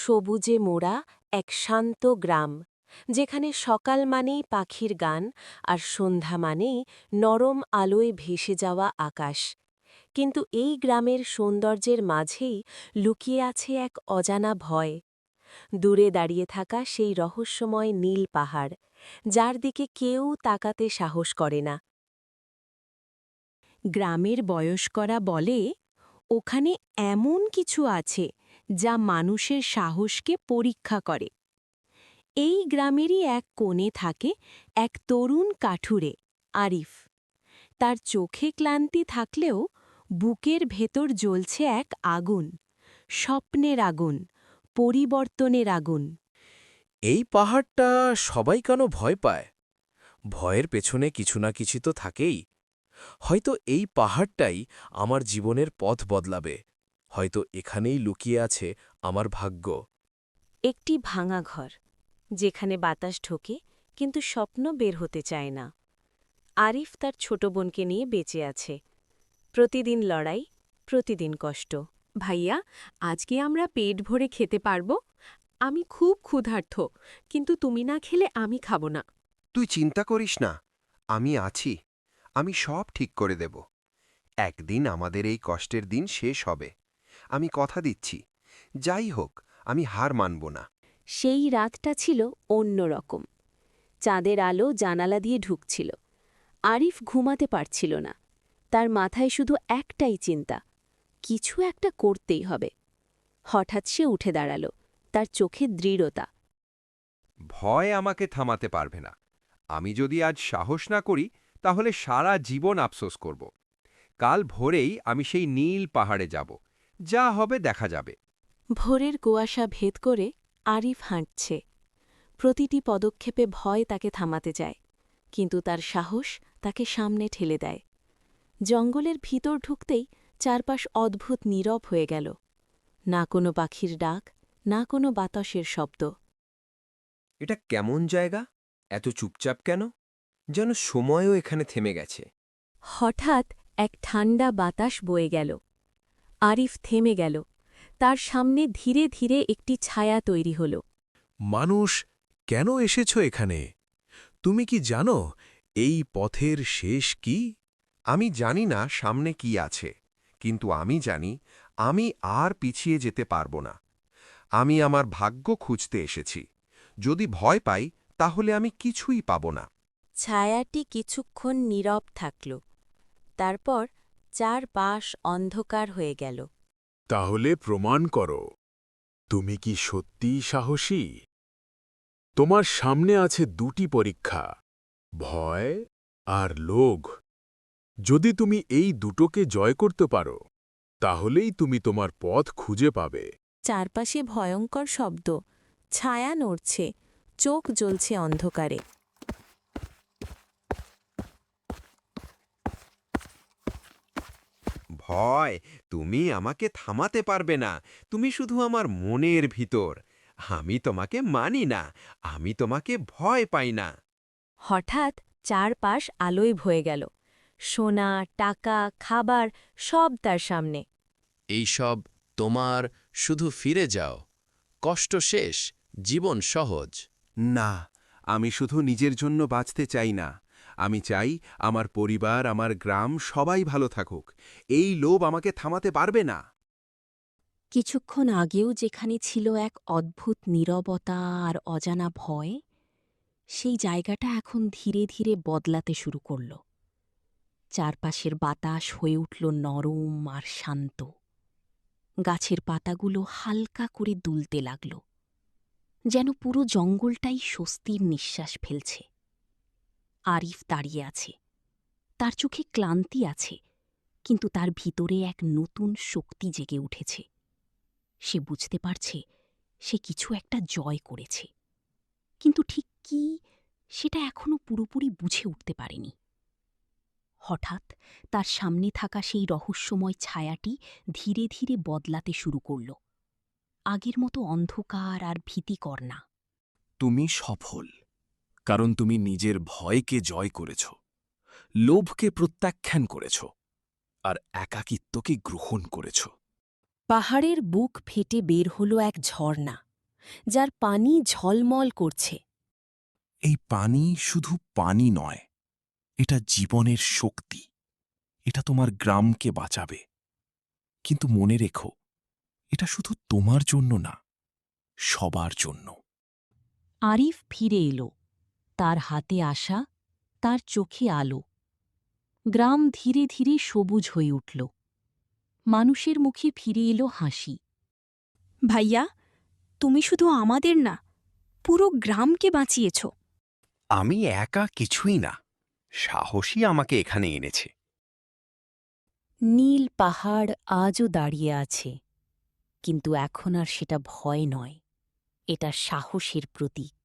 সবুজে মোড়া এক শান্ত গ্রাম, যেখানে সকাল মানেই পাখির গান আর সন্ধ্যা মানেই নরম আলোয় ভেসে যাওয়া আকাশ। কিন্তু এই গ্রামের সৌন্দর্যের মাঝেই লুকিয়ে আছে এক অজানা ভয়। দূরে দাঁড়িয়ে থাকা সেই রহস্যময় নীল পাহাড়, যার দিকে কেউ তাকাতে সাহস করে না। গ্রামের বয়স্করা বলে, ওখানে এমন কিছু আছে যা মানুষের সাহসকে পরীক্ষা করে। এই গ্রামেরই এক কোণে থাকে এক তরুণ কাঠুরে, আরিফ। তার চোখে ক্লান্তি থাকলেও বুকের ভেতর জ্বলছে এক আগুন, স্বপ্নের আগুন, পরিবর্তনের আগুন। এই পাহাড়টা সবাই কেন ভয় পায়? ভয়ের পেছনে কিছু না কিছু তো থাকেই। হয়তো এই পাহাড়টাই আমার জীবনের পথ বদলাবে। হয়তো এখানেই লুকিয়ে আছে আমার ভাগ্য। একটি ভাঙা ঘর, যেখানে বাতাস ঢোকে কিন্তু স্বপ্ন বের হতে চায় না। আরিফ তার ছোট বোনকে নিয়ে বেঁচে আছে। প্রতিদিন লড়াই, প্রতিদিন কষ্ট। ভাইয়া, আজকে আমরা পেট ভরে খেতে পারব? আমি খুব ক্ষুধার্ত, কিন্তু তুমি না খেলে আমি খাব না। তুই চিন্তা করিস না, আমি আছি। আমি সব ঠিক করে দেব। একদিন আমাদের এই কষ্টের দিন শেষ হবে। আমি কথা দিচ্ছি, যাই হোক, আমি হার মানব না। সেই রাতটা ছিল অন্যরকম। চাঁদের আলো জানালা দিয়ে ঢুকছিল। আরিফ ঘুমাতে পারছিল না। তার মাথায় শুধু একটাই চিন্তা, কিছু একটা করতেই হবে। হঠাৎ সে উঠে দাঁড়াল, তার চোখে দৃঢ়তা। ভয় আমাকে থামাতে পারবে না। আমি যদি আজ সাহস না করি, তাহলে সারা জীবন আফসোস করব। কাল ভোরেই আমি সেই নীল পাহাড়ে যাব। যা হবে দেখা যাবে। ভোরের কুয়াশা ভেদ করে আরিফ হাঁটছে। প্রতিটি পদক্ষেপে ভয় তাকে থামাতে চায়, কিন্তু তার সাহস তাকে সামনে ঠেলে দেয়। জঙ্গলের ভিতর ঢুকতেই চারপাশ অদ্ভুত নীরব হয়ে গেল। না কোনো পাখির ডাক, না কোনো বাতাসের শব্দ। এটা কেমন জায়গা? এত চুপচাপ কেন? যেন সময়ও এখানে থেমে গেছে। হঠাৎ এক ঠান্ডা বাতাস বয়ে গেল। আরিফ থেমে গেল। তার সামনে ধীরে ধীরে একটি ছায়া তৈরি হল। মানুষ, কেন এসেছ এখানে? তুমি কি জানো এই পথের শেষ কি? আমি জানি না সামনে কি আছে, কিন্তু আমি জানি আমি আর পিছিয়ে যেতে পারব না। আমি আমার ভাগ্য খুঁজতে এসেছি। যদি ভয় পাই, তাহলে আমি কিছুই পাব না। ছায়াটি কিছুক্ষণ নীরব থাকল। তারপর চারপাশ অন্ধকার হয়ে গেল। তাহলে প্রমাণ করো, তুমি কি সত্যিই সাহসী? তোমার সামনে আছে দুটি পরীক্ষা, ভয় আর লোভ। যদি তুমি এই দুটোকে জয় করতে পারো, তাহলেই তুমি তোমার পথ খুঁজে পাবে। চারপাশে ভয়ঙ্কর শব্দ, ছায়া নড়ছে, চোখ জ্বলছে অন্ধকারে। ভয়, তুমি আমাকে থামাতে পারবে না। তুমি শুধু আমার মনের ভিতর। আমি তোমাকে মানি না। আমি তোমাকে ভয় পাই না। হঠাৎ চারপাশ আলোয় ভয়ে গেল। সোনা, টাকা, খাবার সব তার সামনে। এইসব তোমার, শুধু ফিরে যাও। কষ্ট শেষ, জীবন সহজ। না, আমি শুধু নিজের জন্য বাঁচতে চাই না। আমি চাই আমার পরিবার, আমার গ্রাম সবাই ভালো থাকুক। এই লোভ আমাকে থামাতে পারবে না। কিছুক্ষণ আগেও যেখানে ছিল এক অদ্ভুত নীরবতা আর অজানা ভয়, সেই জায়গাটা এখন ধীরে ধীরে বদলাতে শুরু করল। চারপাশের বাতাস হয়ে উঠল নরম আর শান্ত। গাছের পাতাগুলো হালকা করে দুলতে লাগল, যেন পুরো জঙ্গলটাই স্বস্তির নিঃশ্বাস ফেলছে। আরিফ দাঁড়িয়ে আছে। তার চোখে ক্লান্তি আছে, কিন্তু তার ভিতরে এক নতুন শক্তি জেগে উঠেছে। সে বুঝতে পারছে সে কিছু একটা জয় করেছে, কিন্তু ঠিক কি সেটা এখনো পুরোপুরি বুঝে উঠতে পারেনি। হঠাৎ তার সামনে থাকা সেই রহস্যময় ছায়াটি ধীরে ধীরে বদলাতে শুরু করল। আগের মতো অন্ধকার আর ভীতিকর না। তুমি সফল, কারণ তুমি নিজের ভয়কে জয় করেছ, লোভকে প্রত্যাখ্যান করেছ, আর একাকিত্বকে গ্রহণ করেছ। পাহাড়ের বুক ফেটে বের হল এক ঝর্ণা। যার পানি ঝলমল করছে। এই পানি শুধু পানি নয়, এটা জীবনের শক্তি। এটা তোমার গ্রামকে বাঁচাবে। কিন্তু মনে রেখো, এটা শুধু তোমার জন্য না, সবার জন্য। আরিফ ফিরে এলো, তার হাতে আশা, তার চোখে আলো। গ্রাম ধীরে ধীরে সবুজ হয়ে উঠল। মানুষের মুখে ফিরে এলো হাসি। ভাইয়া, তুমি শুধু আমাদের না, পুরো গ্রামকে বাঁচিয়েছ। আমি একা কিছুই না, সাহসী আমাকে এখানে এনেছে। নীল পাহাড় আজও দাঁড়িয়ে আছে, কিন্তু এখন আর সেটা ভয় নয়, এটা সাহসের প্রতীক।